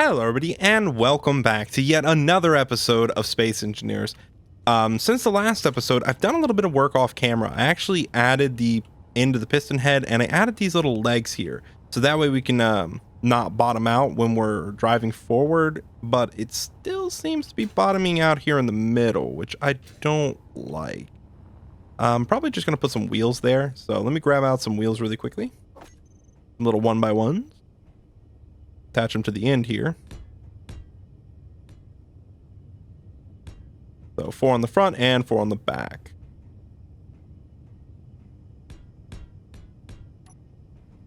Hello, everybody, and welcome back to yet another episode of Space Engineers. Since the last episode, I've done a little bit of work off camera. I actually added the end of the piston head, and I added these little legs here, so that way we can not bottom out when we're driving forward, but it still seems to be bottoming out here in the middle, which I don't like. I'm probably just going to put some wheels there, so let me grab out some wheels really quickly. Little 1x1s. Attach them to the end here. So 4 on the front and 4 on the back.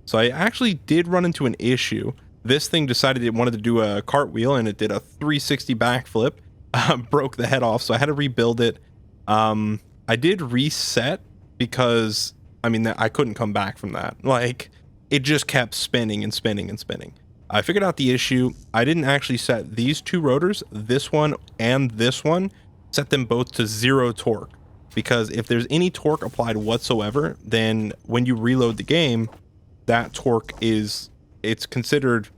So I actually did run into an issue. This thing decided it wanted to do a cartwheel and it did a 360 backflip. Broke the head off, so I had to rebuild it. I did reset because, I mean, I couldn't come back from that. Like, it just kept spinning and spinning and spinning. I figured out the issue. I didn't actually set these two rotors, this one and this one, set them both to 0 torque. Because if there's any torque applied whatsoever, then when you reload the game, that torque it's considered,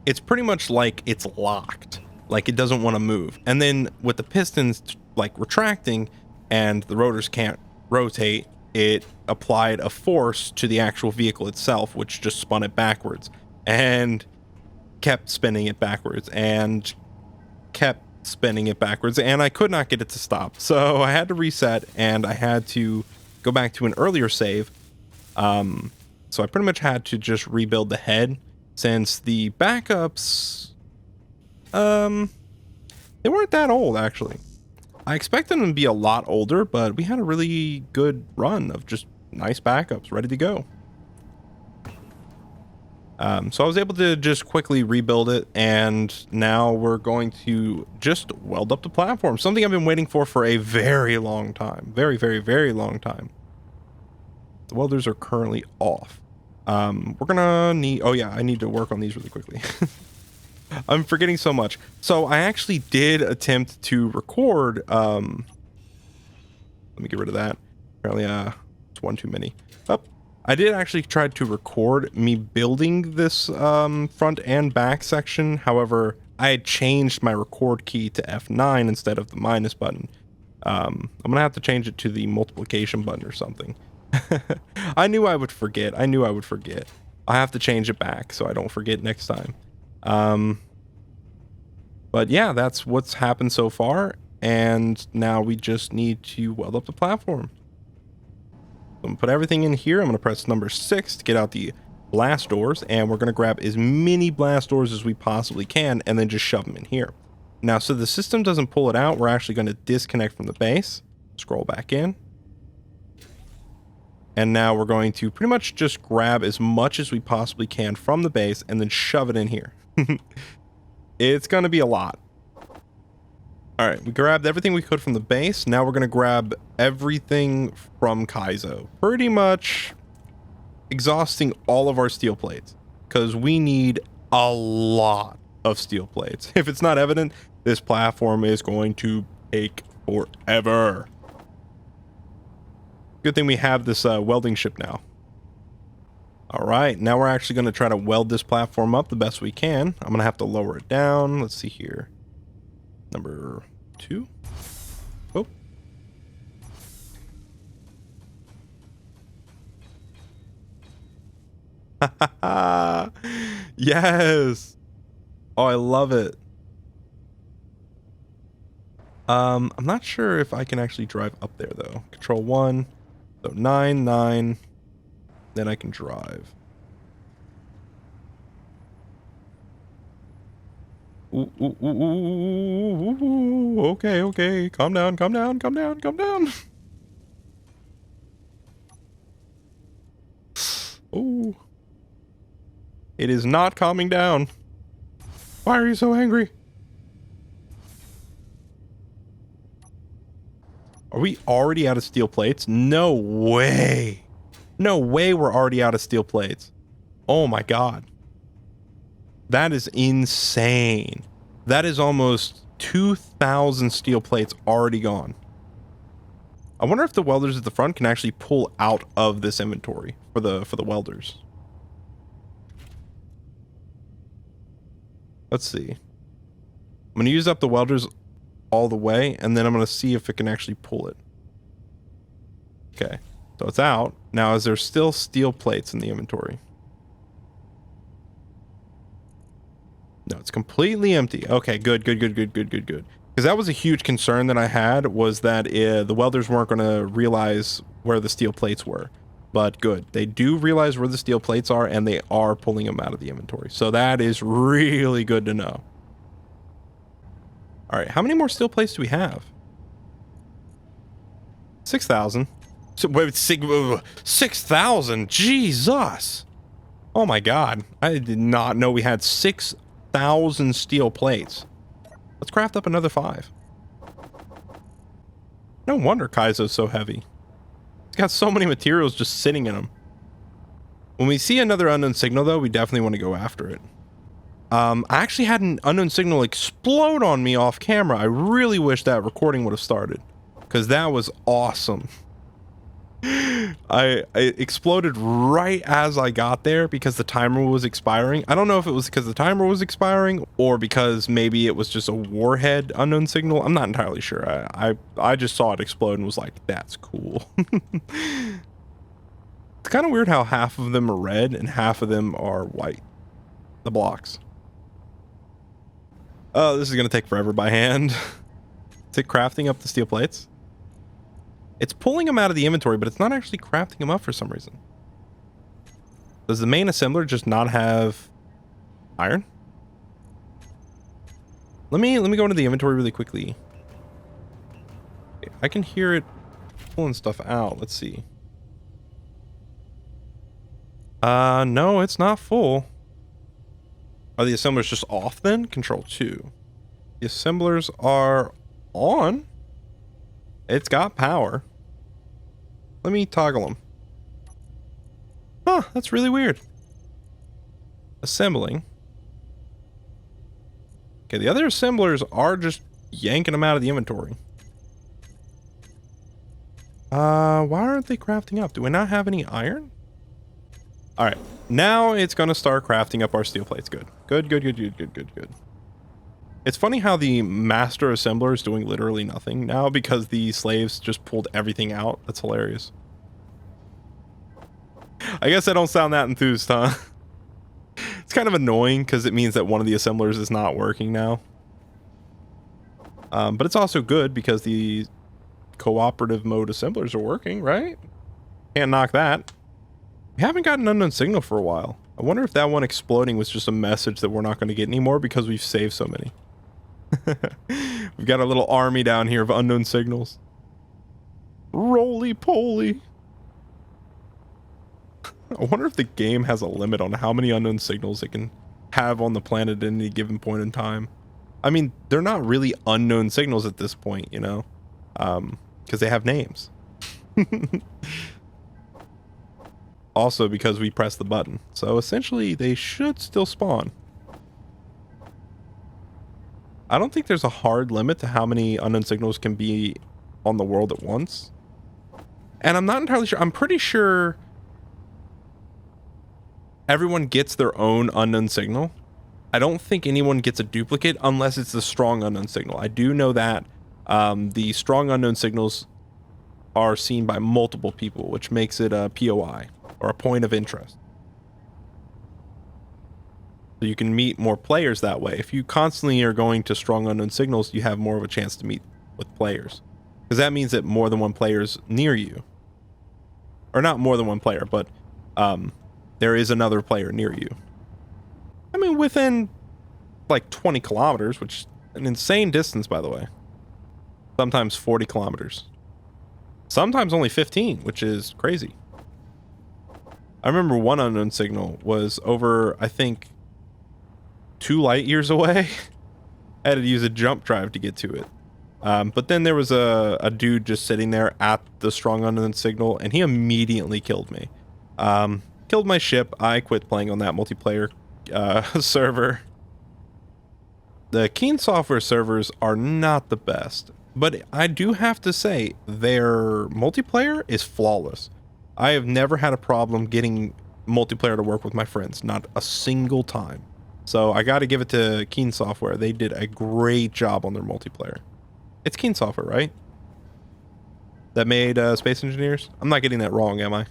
it's pretty much like it's locked. Like it doesn't want to move. And then with the pistons like retracting and the rotors can't rotate, it applied a force to the actual vehicle itself, which just spun it backwards and kept spinning it backwards and kept spinning it backwards, and I could not get it to stop. So I had to reset and I had to go back to an earlier save. So I pretty much had to just rebuild the head since the backups, they weren't that old actually. I expected them to be a lot older, but we had a really good run of just nice backups ready to go. So I was able to just quickly rebuild it, and now we're going to just weld up the platform. Something I've been waiting for a very long time. Very, very, very long time. The welders are currently off. We're gonna need... Oh yeah, I need to work on these really quickly. I'm forgetting so much. So I actually did attempt to record, let me get rid of that. Apparently, it's one too many. Oh, I did actually try to record me building this, front and back section. However, I had changed my record key to F9 instead of the minus button. I'm gonna have to change it to the multiplication button or something. I knew I would forget. I have to change it back so I don't forget next time. But yeah, that's what's happened so far, and now we just need to weld up the platform. So I'm gonna put everything in here. I'm gonna press number 6 to get out the blast doors, and we're gonna grab as many blast doors as we possibly can and then just shove them in here. Now, so the system doesn't pull it out, we're actually gonna disconnect from the base, scroll back in, and now we're going to pretty much just grab as much as we possibly can from the base and then shove it in here. It's going to be a lot. All right, we grabbed everything we could from the base. Now we're going to grab everything from Kaizo. Pretty much exhausting all of our steel plates because we need a lot of steel plates. If it's not evident, this platform is going to take forever. Good thing we have this welding ship now. All right, now we're actually going to try to weld this platform up the best we can. I'm going to have to lower it down. Let's see here. Number 2. Oh. Yes. Oh, I love it. I'm not sure if I can actually drive up there though. Control 1. So 9, 9. Then I can drive. Ooh, ooh, ooh, ooh, ooh, ooh. Okay, okay. Calm down, calm down, calm down, calm down. Ooh. It is not calming down. Why are you so angry? Are we already out of steel plates? No way. No way we're already out of steel plates. Oh my god. That is insane. That is almost 2,000 steel plates already gone. I wonder if the welders at the front can actually pull out of this inventory for the welders. Let's see. I'm going to use up the welders all the way, and then I'm going to see if it can actually pull it. Okay, so it's out. Now, is there still steel plates in the inventory? No, it's completely empty. Okay, good. Because that was a huge concern that I had, was that the welders weren't going to realize where the steel plates were. But good. They do realize where the steel plates are, and they are pulling them out of the inventory. So that is really good to know. All right, how many more steel plates do we have? 6,000. So, wait, 6,000? Jesus. Oh my God. I did not know we had 6,000 steel plates. Let's craft up another 5. No wonder Kaizo's so heavy. It's got so many materials just sitting in them. When we see another unknown signal, though, we definitely want to go after it. I actually had an unknown signal explode on me off camera. I really wish that recording would have started, because that was awesome. I exploded right as I got there because the timer was expiring. I don't know if it was because the timer was expiring or because maybe it was just a warhead unknown signal. I'm not entirely sure. I just saw it explode and was like, that's cool. It's kind of weird how half of them are red and half of them are white. The blocks. Oh, this is going to take forever by hand. Is it crafting up the steel plates? It's pulling them out of the inventory, but it's not actually crafting them up for some reason. Does the main assembler just not have iron? Let me go into the inventory really quickly. Okay, I can hear it pulling stuff out. Let's see. No, it's not full. Are the assemblers just off then? Control 2. The assemblers are on. It's got power. Let me toggle them. Huh, that's really weird. Assembling. Okay, the other assemblers are just yanking them out of the inventory. Why aren't they crafting up? Do we not have any iron? All right, now it's gonna start crafting up our steel plates. Good. It's funny how the master assembler is doing literally nothing now because the slaves just pulled everything out. That's hilarious. I guess I don't sound that enthused, huh? It's kind of annoying because it means that one of the assemblers is not working now. But it's also good because the cooperative mode assemblers are working, right? Can't knock that. We haven't gotten an unknown signal for a while. I wonder if that one exploding was just a message that we're not going to get anymore because we've saved so many. We've got a little army down here of unknown signals. Roly-poly. I wonder if the game has a limit on how many unknown signals it can have on the planet at any given point in time. I mean, they're not really unknown signals at this point, you know, because they have names. Also because we press the button. So essentially they should still spawn. I don't think there's a hard limit to how many unknown signals can be on the world at once. And I'm not entirely sure. I'm pretty sure everyone gets their own unknown signal. I don't think anyone gets a duplicate unless it's the strong unknown signal. I do know that the strong unknown signals are seen by multiple people, which makes it a POI, or a point of interest. So you can meet more players that way. If you constantly are going to strong unknown signals, you have more of a chance to meet with players. Because that means that more than one player's near you. Or not more than one player, but there is another player near you. I mean, within like 20 kilometers, which is an insane distance, by the way. Sometimes 40 kilometers. Sometimes only 15, which is crazy. I remember one unknown signal was over, I think, 2 light years away. I had to use a jump drive to get to it. But then there was a dude just sitting there at the strong unknown signal, and he immediately killed me. Killed my ship. I quit playing on that multiplayer server. The Keen software servers are not the best, but I do have to say their multiplayer is flawless. I have never had a problem getting multiplayer to work with my friends, not a single time. So I got to give it to Keen Software. They did a great job on their multiplayer. It's Keen Software, right? That made Space Engineers? I'm not getting that wrong, am I?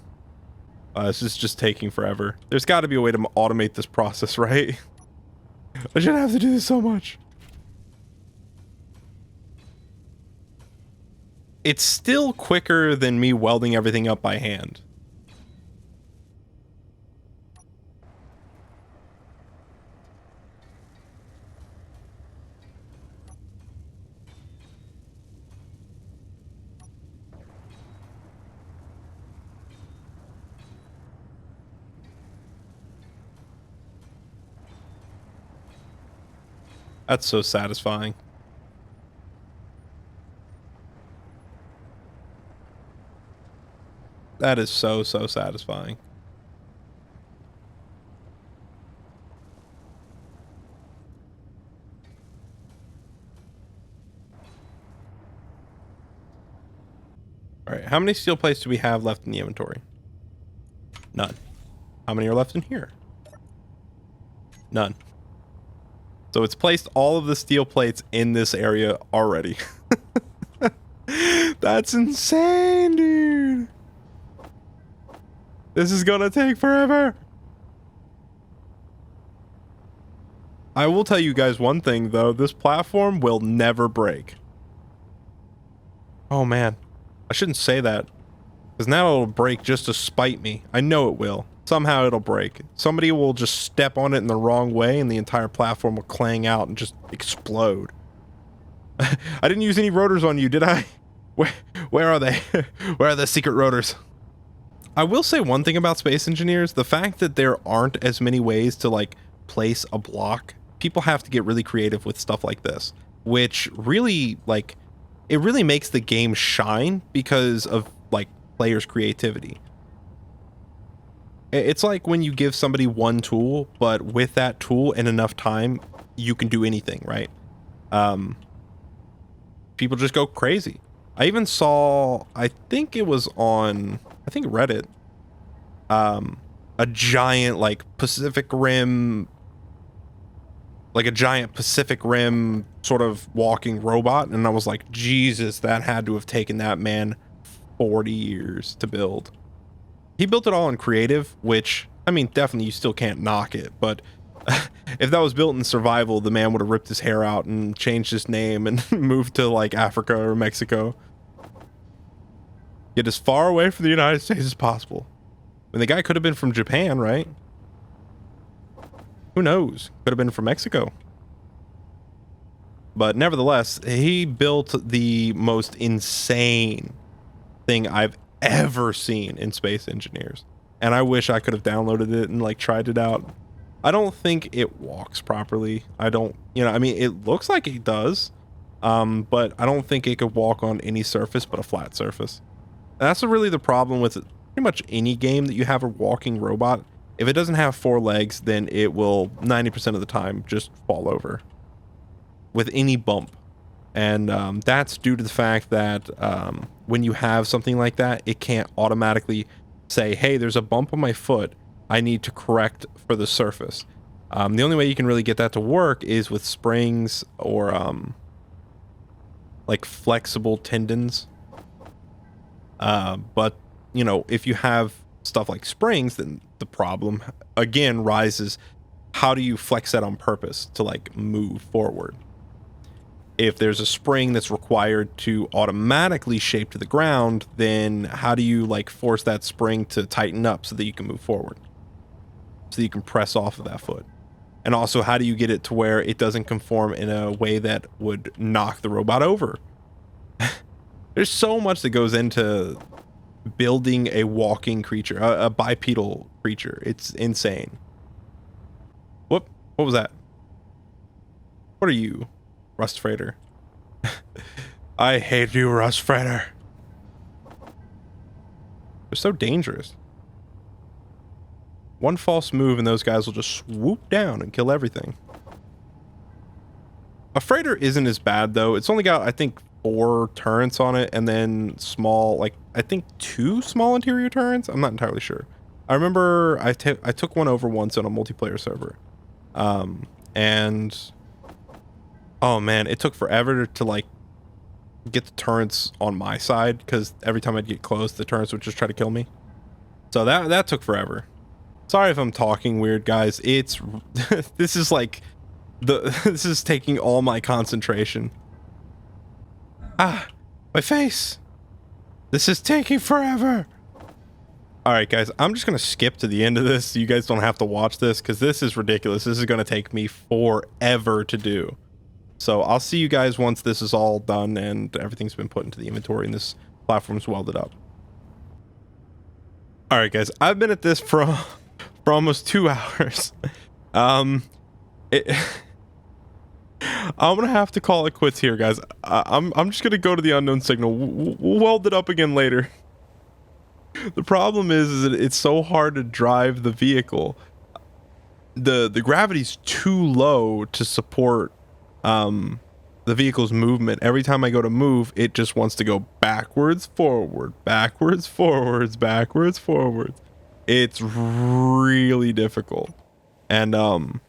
This is just taking forever. There's got to be a way to automate this process, right? I shouldn't have to do this so much. It's still quicker than me welding everything up by hand. That's so satisfying. That is so satisfying. All right, how many steel plates do we have left in the inventory? None. How many are left in here? None. So it's placed all of the steel plates in this area already. That's insane, dude. This is gonna take forever. I will tell you guys one thing, though. This platform will never break. Oh, man. I shouldn't say that. Because now it'll break just to spite me. I know it will. Somehow it'll break. Somebody will just step on it in the wrong way and the entire platform will clang out and just explode. I didn't use any rotors on you, did I? Where are they? Where are the secret rotors? I will say one thing about Space Engineers. The fact that there aren't as many ways to, like, place a block. People have to get really creative with stuff like this. Which really, like, it really makes the game shine because of, like, players' creativity. It's like when you give somebody one tool, but with that tool and enough time, you can do anything, right? People just go crazy. I even saw, I think it was on, I think Reddit, a giant, like, Pacific Rim sort of walking robot, and I was like, Jesus, that had to have taken that man 40 years to build. He built it all in creative, which, I mean, definitely you still can't knock it, but if that was built in survival, the man would have ripped his hair out and changed his name and moved to, like, Africa or Mexico. Get as far away from the United States as possible. I mean, the guy could have been from Japan, right? Who knows? Could have been from Mexico. But nevertheless, he built the most insane thing I've ever seen in Space Engineers. And I wish I could have downloaded it and, like, tried it out. I don't think it walks properly. I don't, you know, I mean, it looks like it does. But I don't think it could walk on any surface but a flat surface. And that's really the problem with pretty much any game that you have a walking robot. If it doesn't have 4 legs, then it will 90% of the time just fall over with any bump. And that's due to the fact that when you have something like that, it can't automatically say, hey, there's a bump on my foot. I need to correct for the surface. The only way you can really get that to work is with springs or like flexible tendons. But, you know, if you have stuff like springs, then the problem again rises. How do you flex that on purpose to, like, move forward? If there's a spring that's required to automatically shape to the ground, then how do you, like, force that spring to tighten up so that you can move forward? So that you can press off of that foot. And also, how do you get it to where it doesn't conform in a way that would knock the robot over? There's so much that goes into building a walking creature, a bipedal creature. It's insane. Whoop, what was that? What are you, Rust Freighter? I hate you, Rust Freighter. They're so dangerous. One false move and those guys will just swoop down and kill everything. A freighter isn't as bad, though. It's only got, I think, 4 turrets on it, and then small, like, I think 2 small interior turrets. I'm not entirely sure. I remember I took one over once on a multiplayer server. And oh man, it took forever to like get the turrets on my side, because every time I'd get close, the turrets would just try to kill me. So that took forever. Sorry if I'm talking weird, guys. It's this is like this is taking all my concentration. Ah, my face. This is taking forever. All right, guys, I'm just gonna skip to the end of this so you guys don't have to watch this, because this is ridiculous. This is gonna take me forever to do. So I'll see you guys once this is all done and everything's been put into the inventory and this platform's welded up. All right, guys, I've been at this for almost 2 hours. I'm gonna have to call it quits here, guys. I'm just gonna go to the unknown signal. We'll weld it up again later. The problem is that it's so hard to drive the vehicle. The gravity's too low to support the vehicle's movement. Every time I go to move, it just wants to go backwards, forward, backwards, forwards, backwards, forwards. It's really difficult. And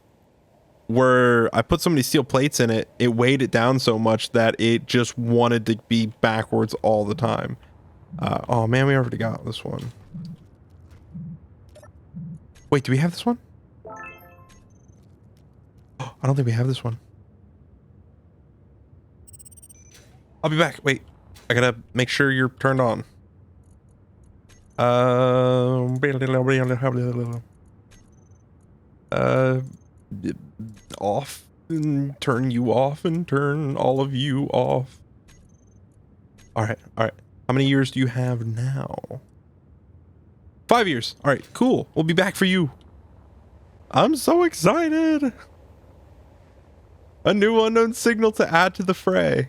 where I put so many steel plates in it, it weighed it down so much that it just wanted to be backwards all the time. Oh man, we already got this one. Wait, do we have this one? Oh, I don't think we have this one. I'll be back. Wait, I gotta make sure you're turned on. Off, and turn you off, and turn all of you off. All right. How many years do you have now? 5 years. All right, cool. We'll be back for you. I'm so excited. A new unknown signal to add to the fray.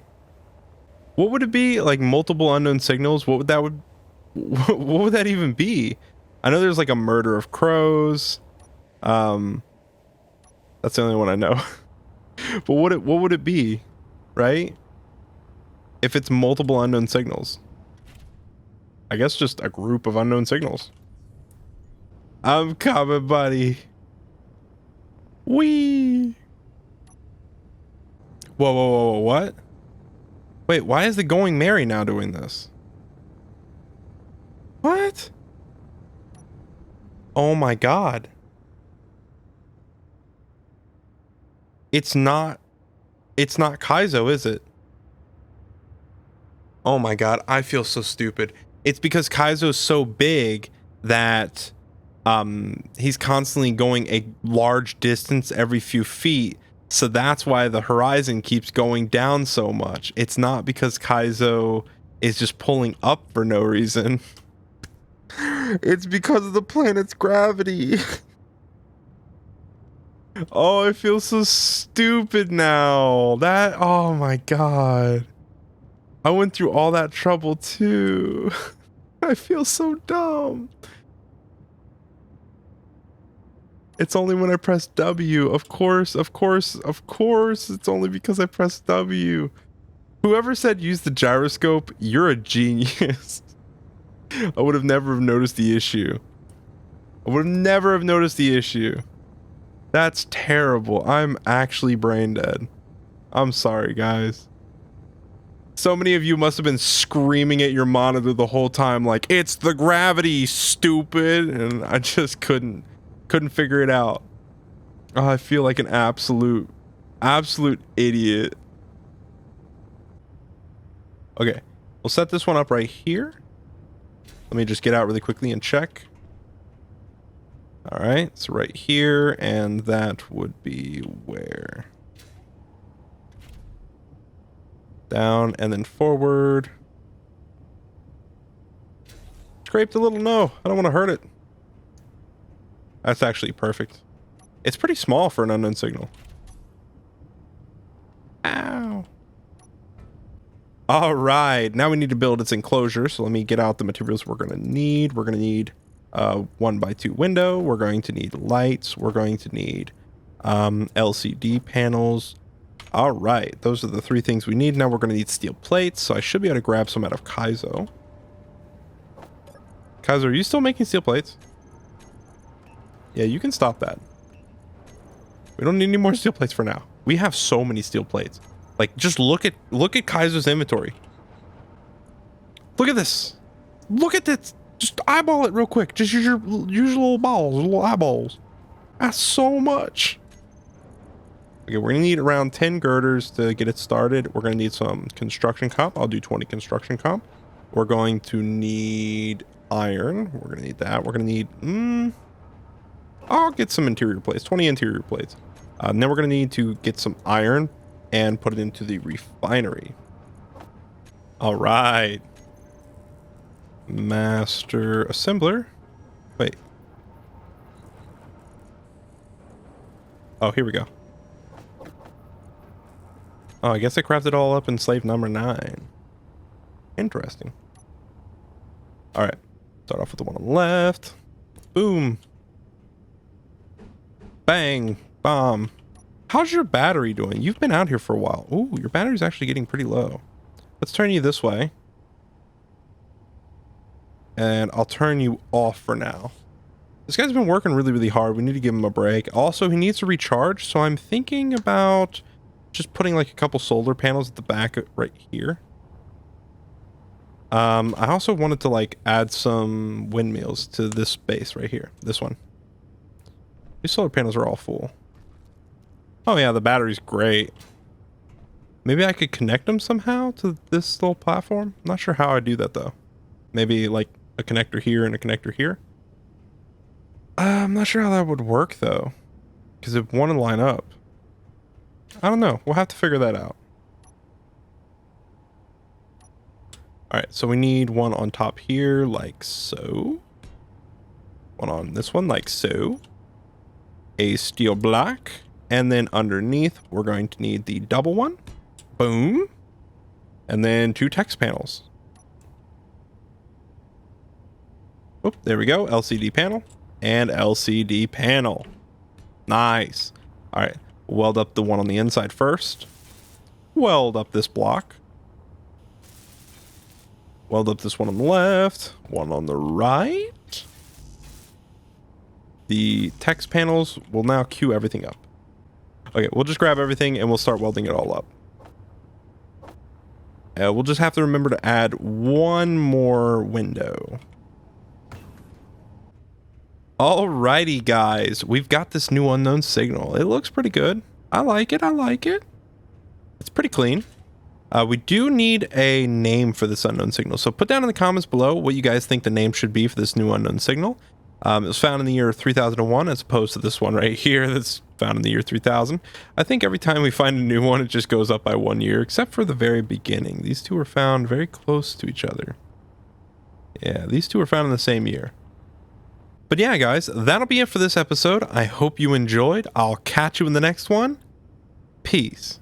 What would it be? Like multiple unknown signals? What would that even be? I know there's like a murder of crows. That's the only one I know. But what would it be, right? If it's multiple unknown signals. I guess just a group of unknown signals. I'm coming, buddy. Whee! Whoa, what? Wait, why is the Going Merry now doing this? What? Oh my god. It's not Kaizo, is it? Oh my god, I feel so stupid. It's because Kaizo's so big that he's constantly going a large distance every few feet. So that's why the horizon keeps going down so much. It's not because Kaizo is just pulling up for no reason. It's because of the planet's gravity. Oh, I feel so stupid now. Oh my god. I went through all that trouble too. I feel so dumb. It's only when I press W. Of course. It's only because I pressed W. Whoever said use the gyroscope, you're a genius. I would have never have noticed the issue. That's terrible. I'm actually brain dead. I'm sorry, guys. So many of you must have been screaming at your monitor the whole time like, it's the gravity, stupid. And I just couldn't figure it out. Oh, I feel like an absolute idiot. Okay, we'll set this one up right here. Let me just get out really quickly and check. All right, so right here, and that would be where? Down and then forward. Scraped a little, no, I don't want to hurt it. That's actually perfect. It's pretty small for an unknown signal. Ow. All right, now we need to build its enclosure. So let me get out the materials we're going to need. We're going to need a 1x2 window. We're going to need lights. We're going to need LCD panels. All right, those are the 3 things we need. Now we're going to need steel plates. So I should be able to grab some out of Kaizo. Kaizo, are you still making steel plates? Yeah, you can stop that. We don't need any more steel plates for now. We have so many steel plates. Like, just look at Kaiser's inventory. Look at this. Look at this. Just eyeball it real quick. Just use your little balls, little eyeballs. That's so much. Okay, we're gonna need around 10 girders to get it started. We're gonna need some construction comp. I'll do 20 construction comp. We're going to need iron. We're gonna need that. We're gonna need I'll get some interior plates, 20 interior plates. And then we're gonna need to get some iron and put it into the refinery. All right. Master assembler. Wait. Oh, here we go. Oh, I guess I crafted it all up in slave number 9. Interesting. All right. Start off with the one on the left. Boom. Bang. Bomb. How's your battery doing? You've been out here for a while. Ooh, your battery's actually getting pretty low. Let's turn you this way. And I'll turn you off for now. This guy's been working really, really hard. We need to give him a break. Also, he needs to recharge. So I'm thinking about just putting like a couple solar panels at the back right here. I also wanted to like add some windmills to this base right here. This one. These solar panels are all full. Oh yeah, the battery's great. Maybe I could connect them somehow to this little platform. I'm not sure how I do that though. Maybe like a connector here and a connector here. I'm not sure how that would work though, because it wouldn't line up. I don't know. We'll have to figure that out. All right, so we need one on top here, like so. One on this one, like so. A steel block. And then underneath, we're going to need the double one. Boom. And then 2 text panels. Oh, there we go. LCD panel and LCD panel. Nice. All right. Weld up the one on the inside first. Weld up this block. Weld up this one on the left. One on the right. The text panels will now queue everything up. Okay, we'll just grab everything and we'll start welding it all up. We'll just have to remember to add one more window. Alrighty, guys. We've got this new unknown signal. It looks pretty good. I like it. I like it. It's pretty clean. We do need a name for this unknown signal. So put down in the comments below what you guys think the name should be for this new unknown signal. It was found in the year 3001 as opposed to this one right here that's found in the year 3000. I think every time we find a new one, it just goes up by 1 year, except for the very beginning. These two were found very close to each other. Yeah, these two were found in the same year. But yeah, guys, that'll be it for this episode. I hope you enjoyed. I'll catch you in the next one. Peace.